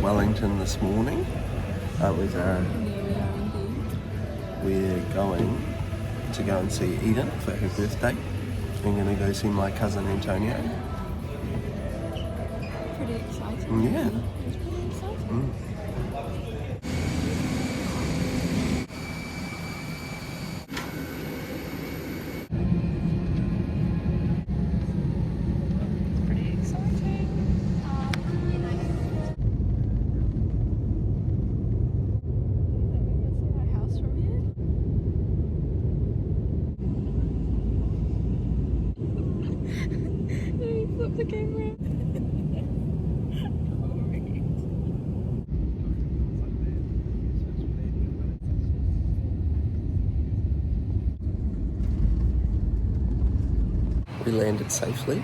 Wellington this morning. We're going to go and see Eden for her birthday. I'm going to go see my cousin Antonio. Pretty exciting. Yeah. It's pretty exciting. Pretty exciting. Flip the camera. We landed safely.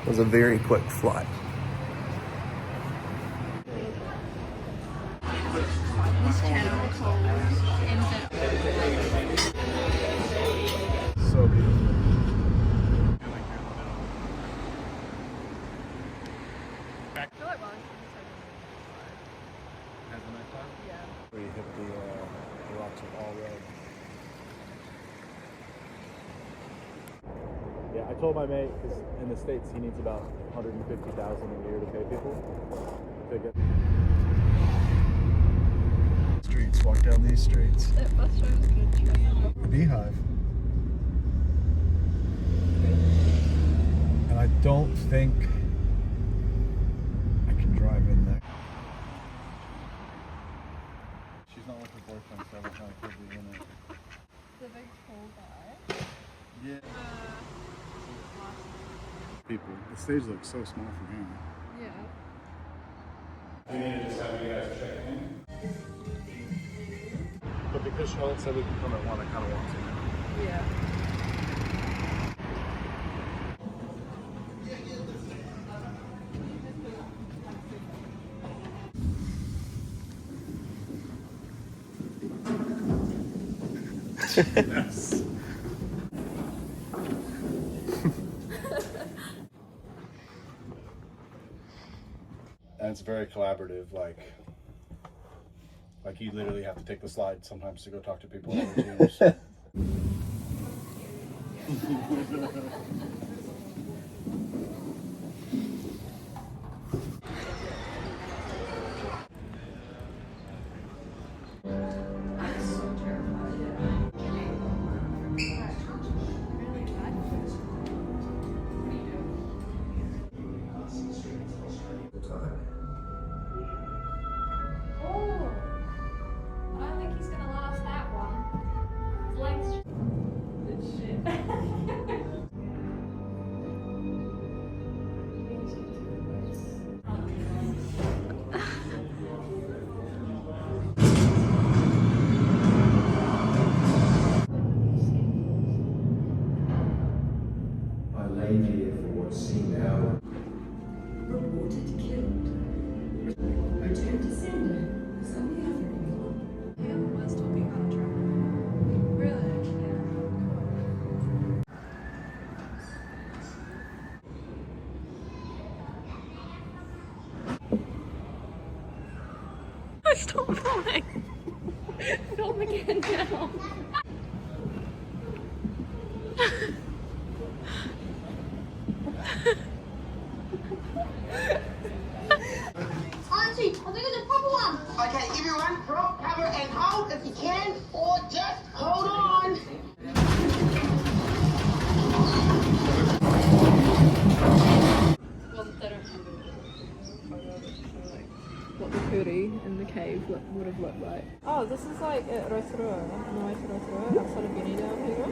It was a very quick flight. This channel called So beautiful. I feel like Wellington Has a nice time? yeah. We hit the rocks of all red. Yeah, I told my mate, because in the States he needs about $150,000 a year to pay people to get streets, walk down these streets. That bus driver's gonna train. The Beehive. And I don't think I can drive in there. She's not with her boyfriend, so I don't know if he'll be in it. The big tall guy. Yeah. People. The stage looks so small for him. Yeah. We need to just have you guys check in. But because Charlotte said we can come at 1, I kind of want to now. Yeah. Yes. And it's very collaborative, like you literally have to take the slide sometimes to go talk to people on other teams. Reported killed. Return to sender. Is on the other one. Him was talking about travel. Really? Yeah. Stop filming. Film again now. Auntie, I think it's a proper one. Okay, everyone, drop, cover, and hold if you can, or just hold on. Well, they don't have a photo that show like what the curry in the cave would have looked like. Oh, this is like at Rotorua, on the way to Rotorua, outside of Benidorm here.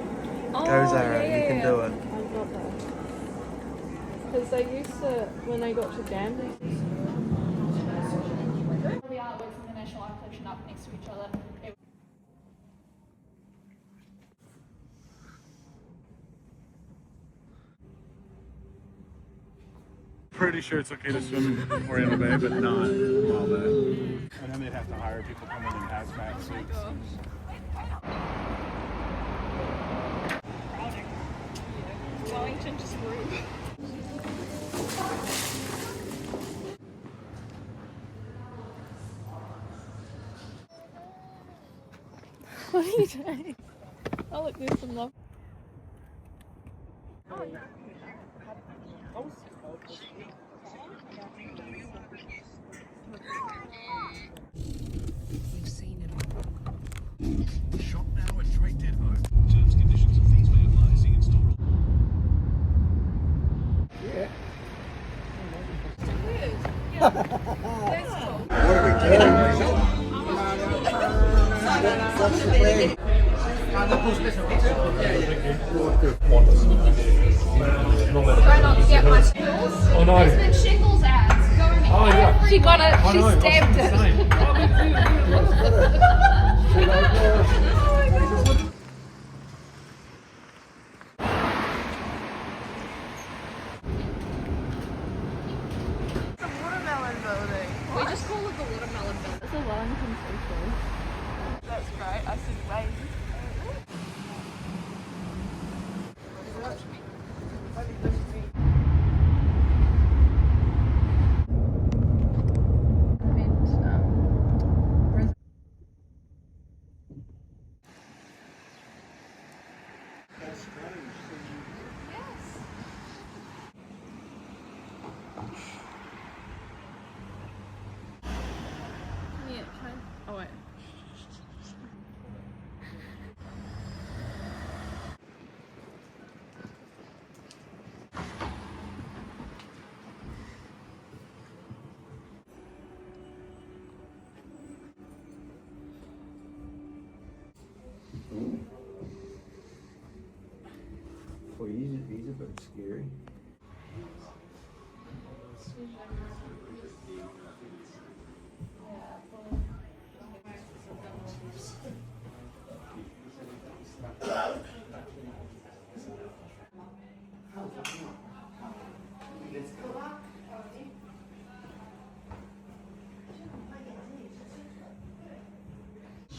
Oh, Go Zara, you can do it. I've got that. Because they used to, when they got to Dam, they used to... The artworks in the National Art Collection up next to each other. Pretty sure it's okay to swim in Oriental Bay, but not while there. And then they'd have to hire people come in hazmat suits. Wellington just grew. What are you doing? Oh look, there's some love. Shop now at Trade Depot. Terms, conditions and fees may apply. See in store. Try not to get my shingles. Oh no. There's been shingles ads going everywhere. She got it. She stabbed it. The watermelon building. We just call it the watermelon building. It's a Wellington social. That's great. I said wave. Oh wait. Well, he's a bit scary.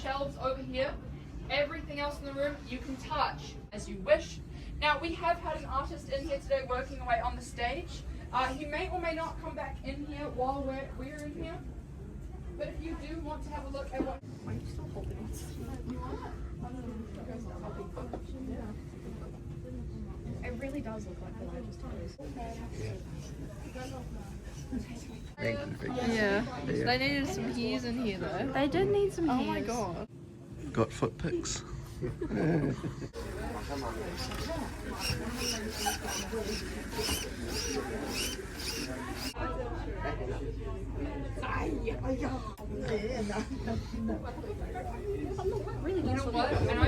Shelves over here. Everything else in the room you can touch as you wish. Now we have had an artist in here today working away on the stage. He may or may not come back in here while we're in here. But if you do want to have a look at what... Are you still holding it? It really does look like the largest toes. Yeah. They needed some hairs in here though. They did need some Oh hairs. my god. Got foot pics. You know what? And I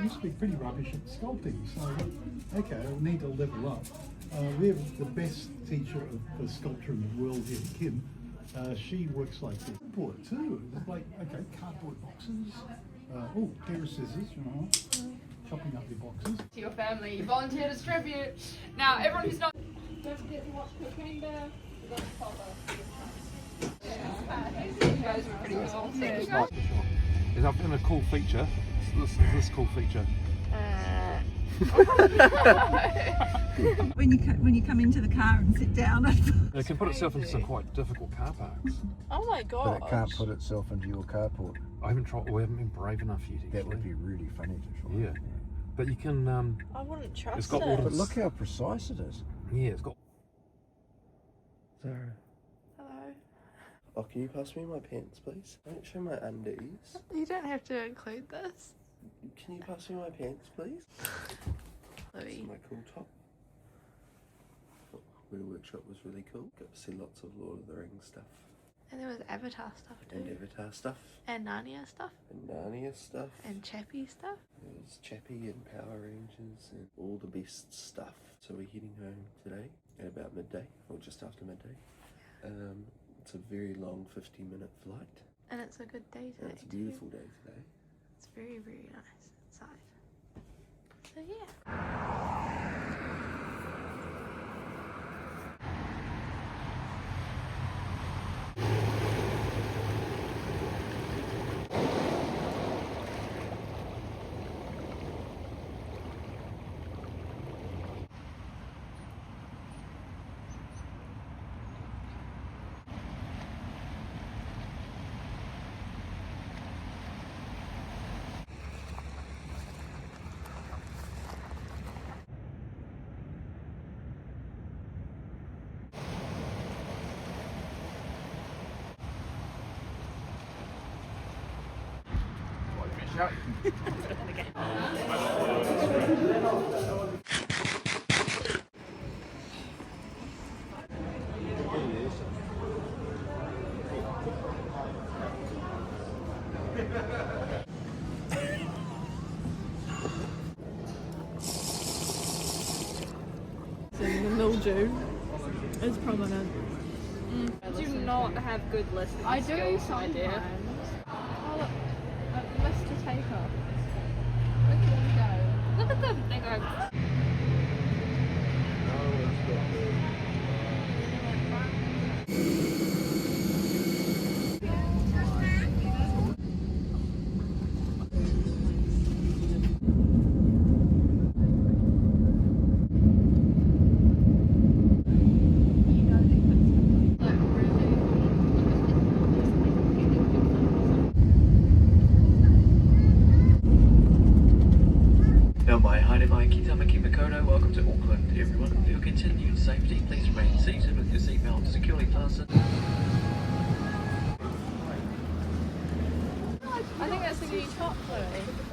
used to be pretty rubbish at sculpting, so okay, I'll need to level up. We have the best teacher of sculpture in the world here, Kim. She works like this. Board too. Like, okay, cardboard boxes. Oh, pair of scissors, you know, chopping up your boxes. to your family, you volunteer to distribute. Now, everyone who's not... Don't forget to watch Cocaine Bear. You guys were pretty cool. Thank you guys. Is I've done a cool feature. This cool feature. When you come into the car and sit down. It can put itself into some quite difficult car parks. Oh my god. But it can't put itself into your carport. I haven't tried. We haven't been brave enough yet. That Actually. would be really funny to try. Yeah, but you can. I wouldn't trust It's got it. water. But look how precise it is. Yeah, it's got. Sarah. Hello. Oh, can you pass me my pants, please? Don't show my undies. You don't have to include this. Can you pass me my pants, please? Louis. My cool top. Wētā workshop was really cool. Got to see lots of Lord of the Rings stuff. And there was Avatar stuff too. And Avatar stuff. And Narnia stuff. And Narnia stuff. And Chappie stuff. There was Chappie and Power Rangers and all the best stuff. So we're heading home today at about midday, or just after midday. It's a very long 15-minute flight. And it's a good day And today. it's a beautiful day today. It's very, very nice outside. So yeah. out. So the mildew is prominent. Do not have good listening I do skills, my sometimes. dear. Oh look, Mr. Taker. Where can we go? Look at them. They go. Now, my Haere Kitamaki Makoto, welcome to Auckland, everyone. For your continued safety, please remain seated with your seatbelt securely fastened. I think that's a new chocolate.